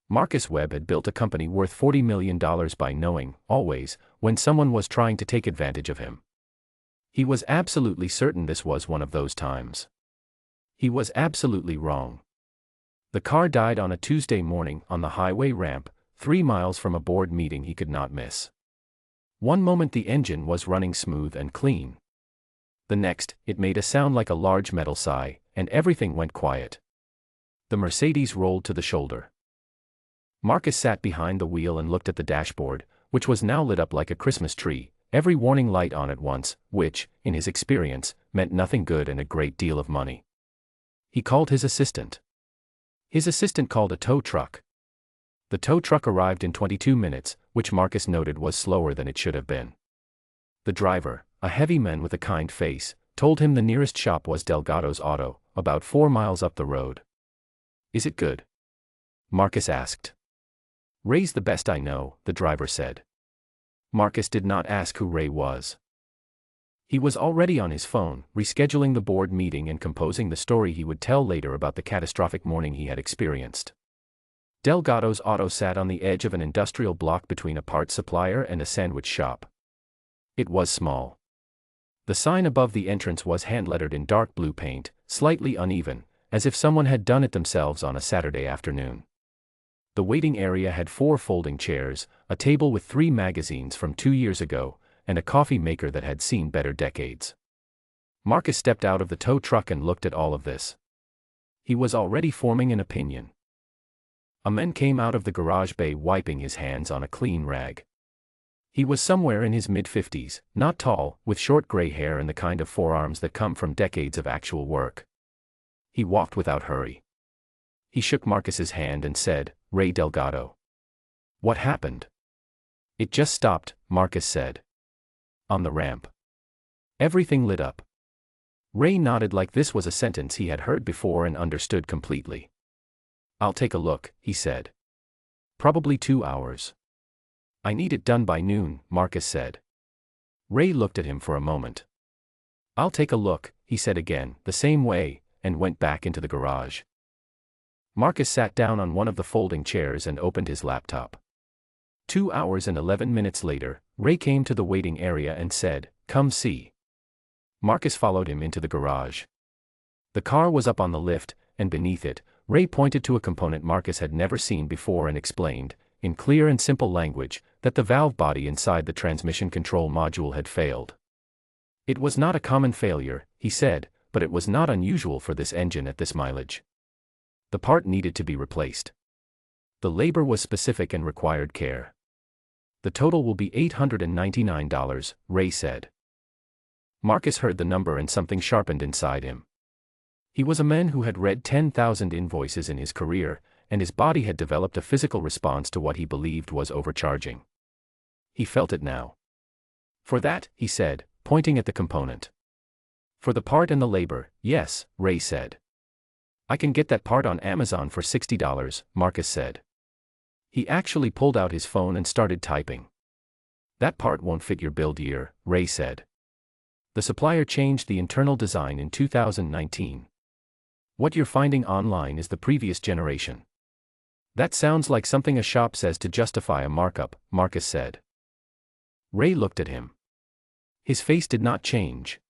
Marcus Webb had built a company worth $40 million by knowing, always, when someone was trying to take advantage of him. He was absolutely certain this was one of those times. He was absolutely wrong. The car died on a Tuesday morning on the highway ramp, 3 miles from a board meeting he could not miss. One moment the engine was running smooth and clean. The next, it made a sound like a large metal sigh, and everything went quiet. The Mercedes rolled to the shoulder. Marcus sat behind the wheel and looked at the dashboard, which was now lit up like a Christmas tree, every warning light on at once, which, in his experience, meant nothing good and a great deal of money. He called his assistant. His assistant called a tow truck. The tow truck arrived in 22 minutes, which Marcus noted was slower than it should have been. The driver, a heavy man with a kind face, told him the nearest shop was Delgado's Auto, about 4 miles up the road. "Is it good?" Marcus asked. "Ray's the best I know," the driver said. Marcus did not ask who Ray was. He was already on his phone, rescheduling the board meeting and composing the story he would tell later about the catastrophic morning he had experienced. Delgado's Auto sat on the edge of an industrial block between a parts supplier and a sandwich shop. It was small. The sign above the entrance was hand-lettered in dark blue paint, slightly uneven, as if someone had done it themselves on a Saturday afternoon. The waiting area had 4 folding chairs, a table with 3 magazines from 2 years ago, and a coffee maker that had seen better decades. Marcus stepped out of the tow truck and looked at all of this. He was already forming an opinion. A man came out of the garage bay wiping his hands on a clean rag. He was somewhere in his mid-50s, not tall, with short gray hair and the kind of forearms that come from decades of actual work. He walked without hurry. He shook Marcus's hand and said, "Ray Delgado." "What happened?" "It just stopped," Marcus said. "On the ramp." Everything lit up. Ray nodded like this was a sentence he had heard before and understood completely. "I'll take a look," he said. "Probably 2 hours." "I need it done by noon," Marcus said. Ray looked at him for a moment. "I'll take a look," he said again, the same way, and went back into the garage. Marcus sat down on one of the folding chairs and opened his laptop. 2 hours and 11 minutes later, Ray came to the waiting area and said, "Come see." Marcus followed him into the garage. The car was up on the lift, and beneath it, Ray pointed to a component Marcus had never seen before and explained, in clear and simple language, that the valve body inside the transmission control module had failed. It was not a common failure, he said, but it was not unusual for this engine at this mileage. The part needed to be replaced. The labor was specific and required care. "The total will be $899, Ray said. Marcus heard the number and something sharpened inside him. He was a man who had read 10,000 invoices in his career, and his body had developed a physical response to what he believed was overcharging. He felt it now. "For that," he said, pointing at the component. "For the part and the labor, yes," Ray said. "I can get that part on Amazon for $60, Marcus said. He actually pulled out his phone and started typing. "That part won't fit your build year," Ray said. "The supplier changed the internal design in 2019. What you're finding online is the previous generation." "That sounds like something a shop says to justify a markup," Marcus said. Ray looked at him. His face did not change.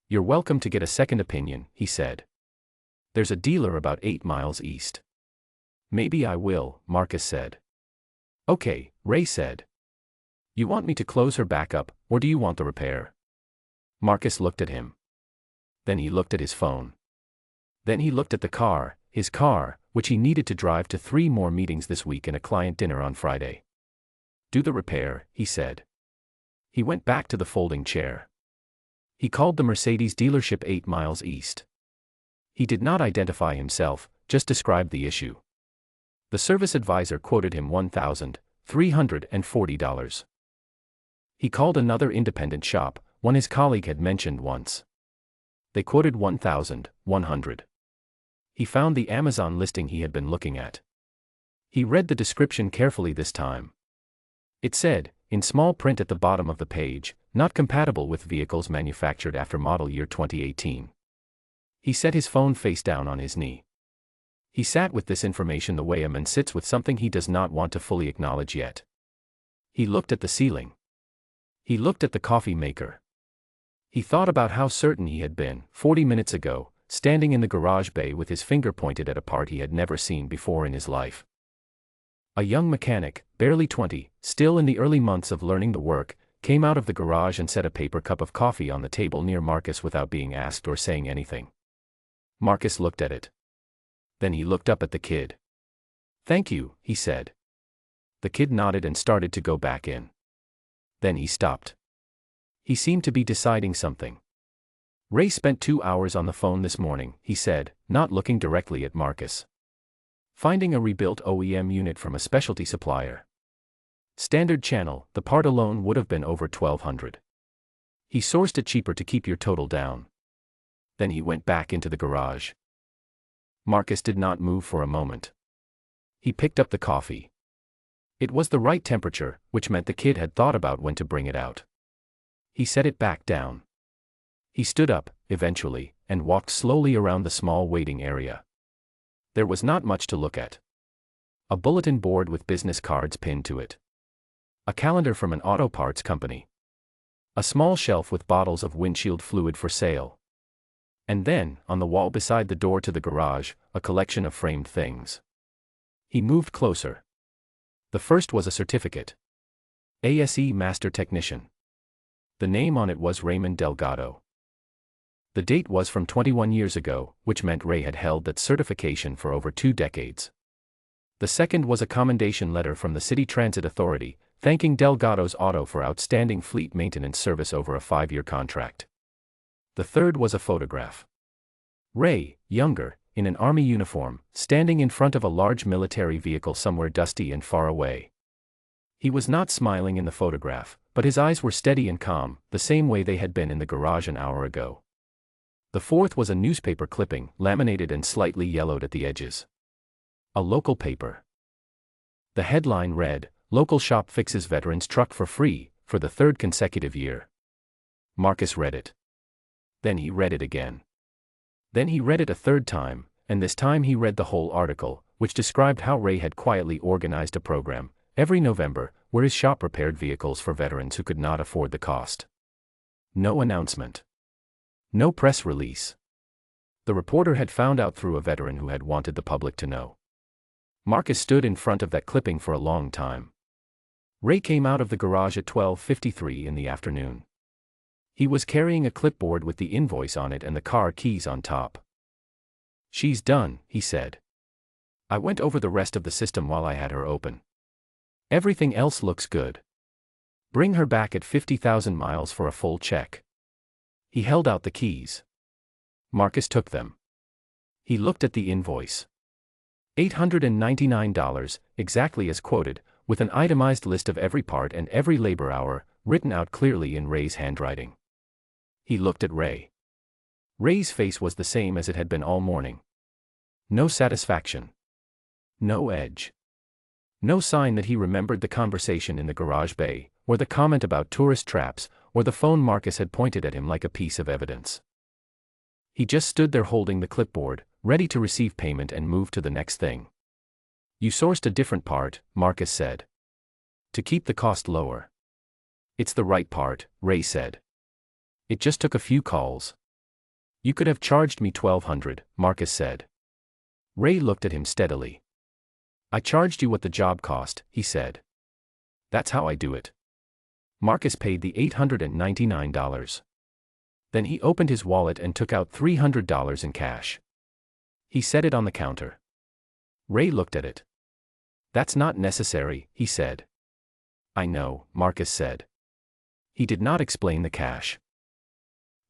"You're welcome to get a second opinion," he said. "There's a dealer about 8 miles east." "Maybe I will," Marcus said. "Okay," Ray said. "You want me to close her back up, or do you want the repair?" Marcus looked at him. Then he looked at his phone. Then he looked at the car, his car, which he needed to drive to 3 more meetings this week and a client dinner on Friday. "Do the repair," he said. He went back to the folding chair. He called the Mercedes dealership 8 miles east. He did not identify himself, just described the issue. The service advisor quoted him $1,340. He called another independent shop, one his colleague had mentioned once. They quoted $1,100. He found the Amazon listing he had been looking at. He read the description carefully this time. It said, in small print at the bottom of the page, "Not compatible with vehicles manufactured after model year 2018. He set his phone face down on his knee. He sat with this information the way a man sits with something he does not want to fully acknowledge yet. He looked at the ceiling. He looked at the coffee maker. He thought about how certain he had been, 40 minutes ago, standing in the garage bay with his finger pointed at a part he had never seen before in his life. A young mechanic, barely 20, still in the early months of learning the work, came out of the garage and set a paper cup of coffee on the table near Marcus without being asked or saying anything. Marcus looked at it. Then he looked up at the kid. "Thank you," he said. The kid nodded and started to go back in. Then he stopped. He seemed to be deciding something. "Ray spent 2 hours on the phone this morning," he said, not looking directly at Marcus. "Finding a rebuilt OEM unit from a specialty supplier. Standard channel, the part alone would have been over $1,200. He sourced it cheaper to keep your total down." Then he went back into the garage. Marcus did not move for a moment. He picked up the coffee. It was the right temperature, which meant the kid had thought about when to bring it out. He set it back down. He stood up, eventually, and walked slowly around the small waiting area. There was not much to look at. A bulletin board with business cards pinned to it. A calendar from an auto parts company. A small shelf with bottles of windshield fluid for sale. And then, on the wall beside the door to the garage, a collection of framed things. He moved closer. The first was a certificate. ASE Master Technician. The name on it was Raymond Delgado. The date was from 21 years ago, which meant Ray had held that certification for over 2 decades. The second was a commendation letter from the City Transit Authority, thanking Delgado's Auto for outstanding fleet maintenance service over a 5-year contract. The third was a photograph. Ray, younger, in an army uniform, standing in front of a large military vehicle somewhere dusty and far away. He was not smiling in the photograph, but his eyes were steady and calm, the same way they had been in the garage an hour ago. The fourth was a newspaper clipping, laminated and slightly yellowed at the edges. A local paper. The headline read, "Local shop fixes veteran's truck for free, for the 3rd consecutive year." Marcus read it. Then he read it again. Then he read it a 3rd time, and this time he read the whole article, which described how Ray had quietly organized a program, every November, where his shop repaired vehicles for veterans who could not afford the cost. No announcement. No press release. The reporter had found out through a veteran who had wanted the public to know. Marcus stood in front of that clipping for a long time. Ray came out of the garage at 12:53 in the afternoon. He was carrying a clipboard with the invoice on it and the car keys on top. "She's done," he said. "I went over the rest of the system while I had her open. Everything else looks good. Bring her back at 50,000 miles for a full check." He held out the keys. Marcus took them. He looked at the invoice. $899, exactly as quoted, with an itemized list of every part and every labor hour, written out clearly in Ray's handwriting. He looked at Ray. Ray's face was the same as it had been all morning. No satisfaction. No edge. No sign that he remembered the conversation in the garage bay, or the comment about tourist traps, or the phone Marcus had pointed at him like a piece of evidence. He just stood there holding the clipboard, ready to receive payment and move to the next thing. "You sourced a different part," Marcus said. "To keep the cost lower." "It's the right part," Ray said. "It just took a few calls." "You could have charged me $1,200, Marcus said. Ray looked at him steadily. "I charged you what the job cost," he said. "That's how I do it." Marcus paid the $899. Then he opened his wallet and took out $300 in cash. He set it on the counter. Ray looked at it. "That's not necessary," he said. "I know," Marcus said. He did not explain the cash.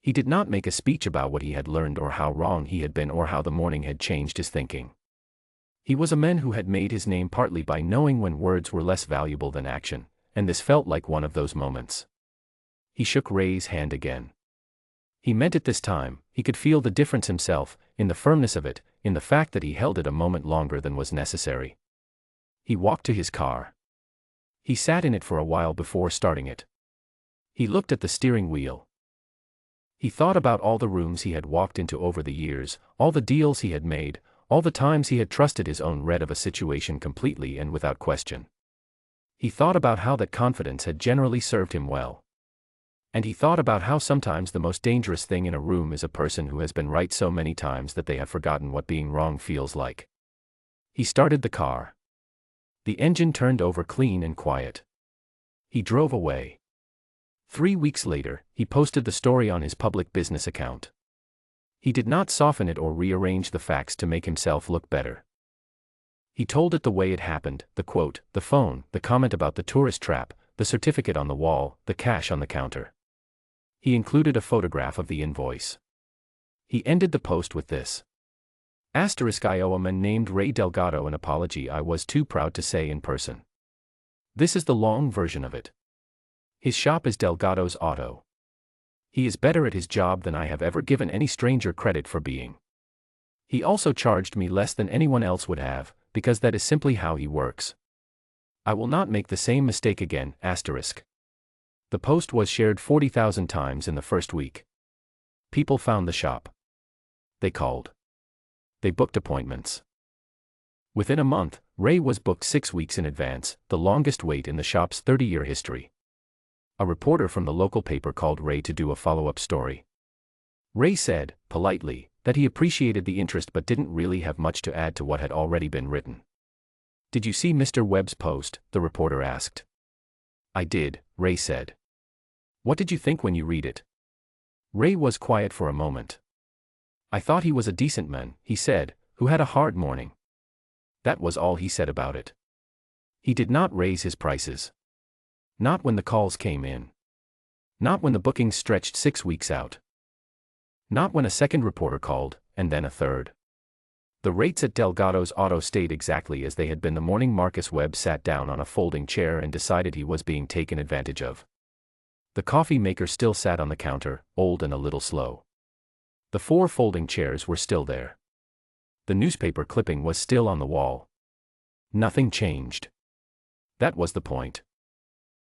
He did not make a speech about what he had learned or how wrong he had been or how the morning had changed his thinking. He was a man who had made his name partly by knowing when words were less valuable than action, and this felt like one of those moments. He shook Ray's hand again. He meant it this time. He could feel the difference himself, in the firmness of it, in the fact that he held it a moment longer than was necessary. He walked to his car. He sat in it for a while before starting it. He looked at the steering wheel. He thought about all the rooms he had walked into over the years, all the deals he had made, all the times he had trusted his own read of a situation completely and without question. He thought about how that confidence had generally served him well. And he thought about how sometimes the most dangerous thing in a room is a person who has been right so many times that they have forgotten what being wrong feels like. He started the car. The engine turned over clean and quiet. He drove away. 3 weeks later, he posted the story on his public business account. He did not soften it or rearrange the facts to make himself look better. He told it the way it happened, the quote, the phone, the comment about the tourist trap, the certificate on the wall, the cash on the counter. He included a photograph of the invoice. He ended the post with this. I owe a man named Ray Delgado an apology I was too proud to say in person. This is the long version of it. His shop is Delgado's Auto. He is better at his job than I have ever given any stranger credit for being. He also charged me less than anyone else would have, because that is simply how he works. I will not make the same mistake again, asterisk. The post was shared 40,000 times in the first week. People found the shop. They called. They booked appointments. Within a month, Ray was booked 6 weeks in advance, the longest wait in the shop's 30-year history. A reporter from the local paper called Ray to do a follow-up story. Ray said, politely, that he appreciated the interest but didn't really have much to add to what had already been written. Did you see Mr. Webb's post? The reporter asked. I did, Ray said. What did you think when you read it? Ray was quiet for a moment. I thought he was a decent man, he said, who had a hard morning. That was all he said about it. He did not raise his prices. Not when the calls came in. Not when the bookings stretched 6 weeks out. Not when a second reporter called, and then a third. The rates at Delgado's Auto stayed exactly as they had been the morning Marcus Webb sat down on a folding chair and decided he was being taken advantage of. The coffee maker still sat on the counter, old and a little slow. The 4 folding chairs were still there. The newspaper clipping was still on the wall. Nothing changed. That was the point.